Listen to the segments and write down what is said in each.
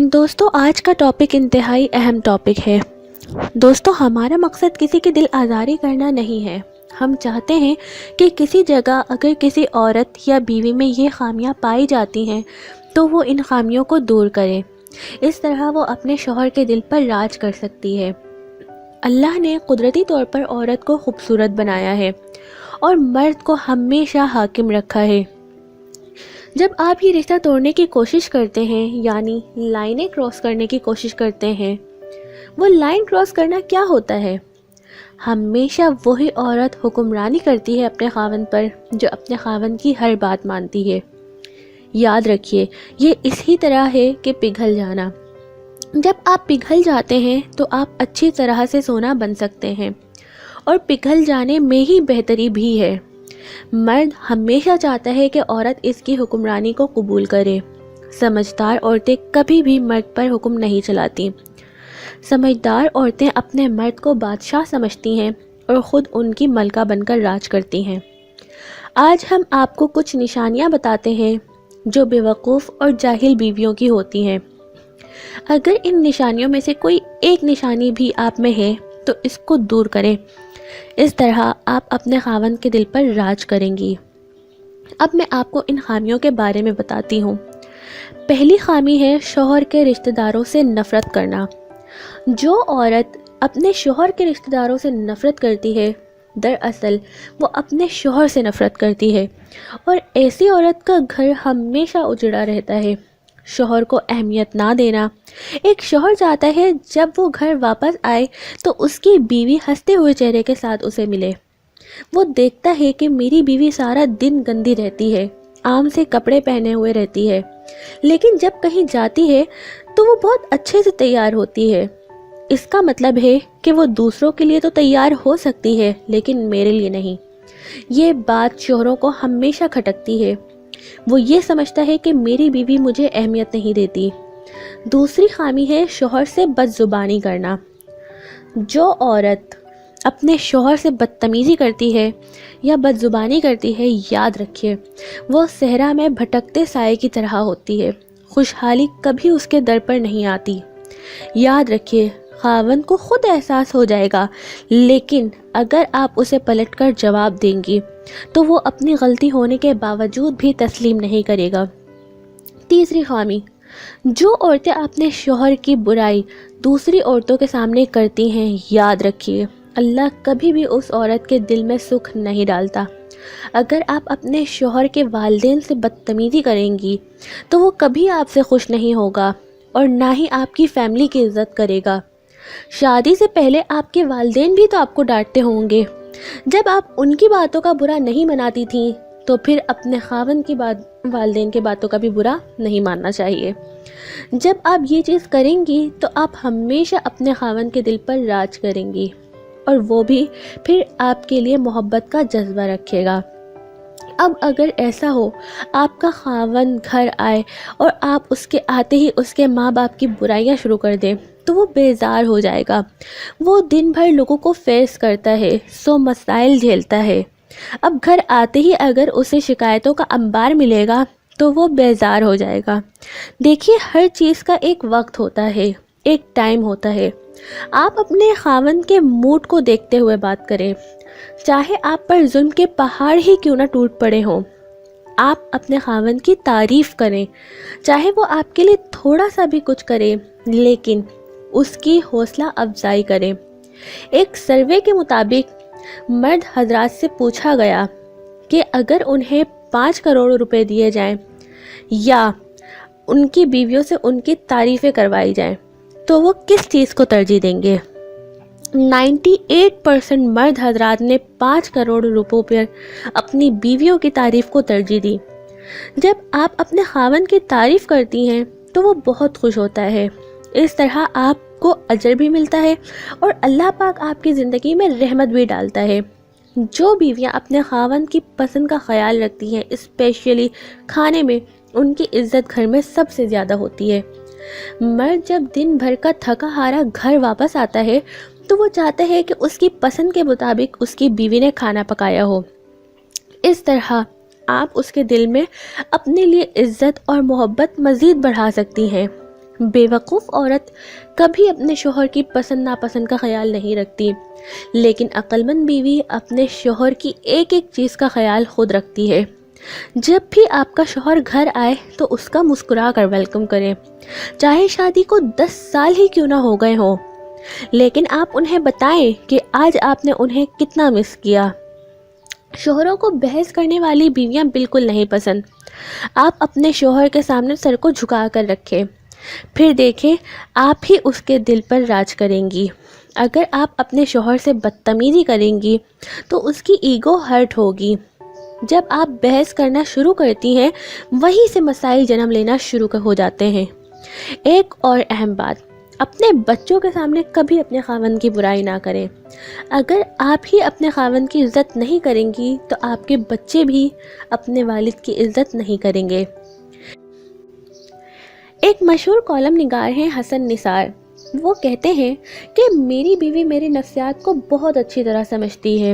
دوستو آج کا ٹاپک انتہائی اہم ٹاپک ہے۔ دوستو ہمارا مقصد کسی کی دل آزاری کرنا نہیں ہے۔ ہم چاہتے ہیں کہ کسی جگہ اگر کسی عورت یا بیوی میں یہ خامیاں پائی جاتی ہیں تو وہ ان خامیوں کو دور کرے، اس طرح وہ اپنے شوہر کے دل پر راج کر سکتی ہے۔ اللہ نے قدرتی طور پر عورت کو خوبصورت بنایا ہے اور مرد کو ہمیشہ حاکم رکھا ہے۔ جب آپ یہ رشتہ توڑنے کی کوشش کرتے ہیں، یعنی لائنیں کراس کرنے کی کوشش کرتے ہیں، وہ لائن کراس کرنا کیا ہوتا ہے؟ ہمیشہ وہی عورت حکمرانی کرتی ہے اپنے خاوند پر جو اپنے خاوند کی ہر بات مانتی ہے۔ یاد رکھیے، یہ اسی طرح ہے کہ پگھل جانا۔ جب آپ پگھل جاتے ہیں تو آپ اچھی طرح سے سونا بن سکتے ہیں، اور پگھل جانے میں ہی بہتری بھی ہے۔ مرد ہمیشہ چاہتا ہے کہ عورت اس کی حکمرانی کو قبول کرے۔ سمجھدار عورتیں کبھی بھی مرد پر حکم نہیں چلاتی۔ سمجھدار عورتیں اپنے مرد کو بادشاہ سمجھتی ہیں اور خود ان کی ملکہ بن کر راج کرتی ہیں۔ آج ہم آپ کو کچھ نشانیاں بتاتے ہیں جو بیوقوف اور جاہل بیویوں کی ہوتی ہیں۔ اگر ان نشانیوں میں سے کوئی ایک نشانی بھی آپ میں ہے تو اس کو دور کریں، اس طرح آپ اپنے خاوند کے دل پر راج کریں گی۔ اب میں آپ کو ان خامیوں کے بارے میں بتاتی ہوں۔ پہلی خامی ہے شوہر کے رشتہ داروں سے نفرت کرنا۔ جو عورت اپنے شوہر کے رشتہ داروں سے نفرت کرتی ہے، دراصل وہ اپنے شوہر سے نفرت کرتی ہے، اور ایسی عورت کا گھر ہمیشہ اجڑا رہتا ہے۔ شوہر کو اہمیت نہ دینا۔ ایک شوہر چاہتا ہے جب وہ گھر واپس آئے تو اس کی بیوی ہنستے ہوئے چہرے کے ساتھ اسے ملے۔ وہ دیکھتا ہے کہ میری بیوی سارا دن گندی رہتی ہے، عام سے کپڑے پہنے ہوئے رہتی ہے، لیکن جب کہیں جاتی ہے تو وہ بہت اچھے سے تیار ہوتی ہے۔ اس کا مطلب ہے کہ وہ دوسروں کے لیے تو تیار ہو سکتی ہے لیکن میرے لیے نہیں۔ یہ بات شوہروں کو ہمیشہ کھٹکتی ہے۔ وہ یہ سمجھتا ہے کہ میری بیوی مجھے اہمیت نہیں دیتی۔ دوسری خامی ہے شوہر سے بد زبانی کرنا۔ جو عورت اپنے شوہر سے بدتمیزی کرتی ہے یا بد زبانی کرتی ہے، یاد رکھیے وہ صحرا میں بھٹکتے سائے کی طرح ہوتی ہے۔ خوشحالی کبھی اس کے در پر نہیں آتی۔ یاد رکھیے، خاوند کو خود احساس ہو جائے گا، لیکن اگر آپ اسے پلٹ کر جواب دیں گی تو وہ اپنی غلطی ہونے کے باوجود بھی تسلیم نہیں کرے گا۔ تیسری خامی، جو عورتیں اپنے شوہر کی برائی دوسری عورتوں کے سامنے کرتی ہیں، یاد رکھیے اللہ کبھی بھی اس عورت کے دل میں سکھ نہیں ڈالتا۔ اگر آپ اپنے شوہر کے والدین سے بدتمیزی کریں گی تو وہ کبھی آپ سے خوش نہیں ہوگا اور نہ ہی آپ کی فیملی کی عزت کرے گا۔ شادی سے پہلے آپ کے والدین بھی تو آپ کو ڈانٹتے ہوں گے۔ جب آپ ان کی باتوں کا برا نہیں مناتی تھیں تو پھر اپنے خاوند کی والدین کی باتوں کا بھی برا نہیں ماننا چاہیے۔ جب آپ یہ چیز کریں گی تو آپ ہمیشہ اپنے خاوند کے دل پر راج کریں گی، اور وہ بھی پھر آپ کے لیے محبت کا جذبہ رکھے گا۔ اب اگر ایسا ہو آپ کا خاوند گھر آئے اور آپ اس کے آتے ہی اس کے ماں باپ کی برائیاں شروع کر دیں تو وہ بیزار ہو جائے گا۔ وہ دن بھر لوگوں کو فیس کرتا ہے، سو مسائل جھیلتا ہے۔ اب گھر آتے ہی اگر اسے شکایتوں کا انبار ملے گا تو وہ بیزار ہو جائے گا۔ دیکھیے، ہر چیز کا ایک وقت ہوتا ہے، ایک ٹائم ہوتا ہے۔ آپ اپنے خاوند کے موڈ کو دیکھتے ہوئے بات کریں، چاہے آپ پر ظلم کے پہاڑ ہی کیوں نہ ٹوٹ پڑے ہوں۔ آپ اپنے خاوند کی تعریف کریں، چاہے وہ آپ کے لیے تھوڑا سا بھی کچھ کرے، لیکن اس کی حوصلہ افزائی کریں۔ ایک سروے کے مطابق مرد حضرات سے پوچھا گیا کہ اگر انہیں 5 کروڑ روپے دیے جائیں یا ان کی بیویوں سے ان کی تعریفیں کروائی جائیں تو وہ کس چیز کو ترجیح دیں گے؟ 98% مرد حضرات نے 5 کروڑ روپوں پر اپنی بیویوں کی تعریف کو ترجیح دی۔ جب آپ اپنے خاوند کی تعریف کرتی ہیں تو وہ بہت خوش ہوتا ہے۔ اس طرح آپ کو اجر بھی ملتا ہے اور اللہ پاک آپ کی زندگی میں رحمت بھی ڈالتا ہے۔ جو بیویاں اپنے خاوند کی پسند کا خیال رکھتی ہیں، اسپیشلی کھانے میں، ان کی عزت گھر میں سب سے زیادہ ہوتی ہے۔ مرد جب دن بھر کا تھکا ہارا گھر واپس آتا ہے تو وہ چاہتا ہے کہ اس کی پسند کے مطابق اس کی بیوی نے کھانا پکایا ہو۔ اس طرح آپ اس کے دل میں اپنے لیے عزت اور محبت مزید بڑھا سکتی ہیں۔ بیوقوف عورت کبھی اپنے شوہر کی پسند ناپسند کا خیال نہیں رکھتی، لیکن عقل مند بیوی اپنے شوہر کی ایک ایک چیز کا خیال خود رکھتی ہے۔ جب بھی آپ کا شوہر گھر آئے تو اس کا مسکرا کر ویلکم کریں، چاہے شادی کو 10 سال ہی کیوں نہ ہو گئے ہوں، لیکن آپ انہیں بتائیں کہ آج آپ نے انہیں کتنا مس کیا۔ شوہروں کو بحث کرنے والی بیویاں بالکل نہیں پسند۔ آپ اپنے شوہر کے سامنے سر کو جھکا کر رکھیں، پھر دیکھیں آپ ہی اس کے دل پر راج کریں گی۔ اگر آپ اپنے شوہر سے بدتمیزی کریں گی تو اس کی ایگو ہرٹ ہوگی۔ جب آپ بحث کرنا شروع کرتی ہیں وہیں سے مسائل جنم لینا شروع ہو جاتے ہیں۔ ایک اور اہم بات، اپنے بچوں کے سامنے کبھی اپنے خاوند کی برائی نہ کریں۔ اگر آپ ہی اپنے خاوند کی عزت نہیں کریں گی تو آپ کے بچے بھی اپنے والد کی عزت نہیں کریں گے۔ ایک مشہور کالم نگار ہیں حسن نثار، وہ کہتے ہیں کہ میری بیوی میرے نفسیات کو بہت اچھی طرح سمجھتی ہے۔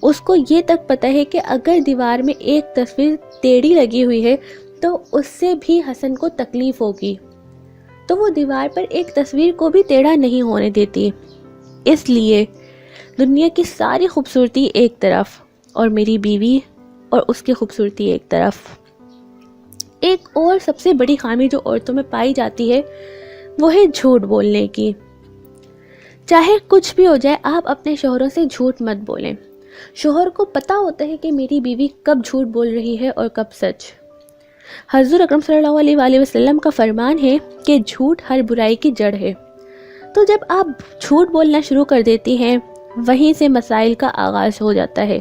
اس کو یہ تک پتہ ہے کہ اگر دیوار میں ایک تصویر ٹیڑھی لگی ہوئی ہے تو اس سے بھی حسن کو تکلیف ہوگی، تو وہ دیوار پر ایک تصویر کو بھی ٹیڑھا نہیں ہونے دیتی۔ اس لیے دنیا کی ساری خوبصورتی ایک طرف اور میری بیوی اور اس کی خوبصورتی ایک طرف۔ ایک اور سب سے بڑی خامی جو عورتوں میں پائی جاتی ہے وہ ہے جھوٹ بولنے کی۔ چاہے کچھ بھی ہو جائے آپ اپنے شوہروں سے جھوٹ مت بولیں۔ شوہر کو پتہ ہوتا ہے کہ میری بیوی کب جھوٹ بول رہی ہے اور کب سچ۔ حضور اکرم صلی اللہ علیہ وآلہ وسلم کا فرمان ہے کہ جھوٹ ہر برائی کی جڑ ہے۔ تو جب آپ جھوٹ بولنا شروع کر دیتی ہیں وہیں سے مسائل کا آغاز ہو جاتا ہے،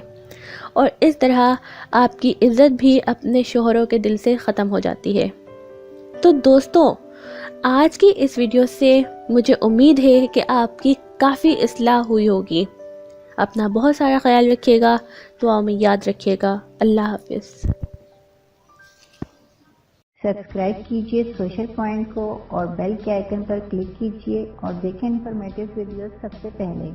اور اس طرح آپ کی عزت بھی اپنے شوہروں کے دل سے ختم ہو جاتی ہے۔ تو دوستوں، آج کی اس ویڈیو سے مجھے امید ہے کہ آپ کی کافی اصلاح ہوئی ہوگی۔ اپنا بہت سارا خیال رکھیے گا، دعاؤں میں یاد رکھیے گا۔ اللہ حافظ۔ سبسکرائب کیجئے سوشل پوائنٹ کو اور بیل کے آئیکن پر کلک کیجئے اور دیکھیں انفارمیٹیو ویڈیوز سب سے پہلے۔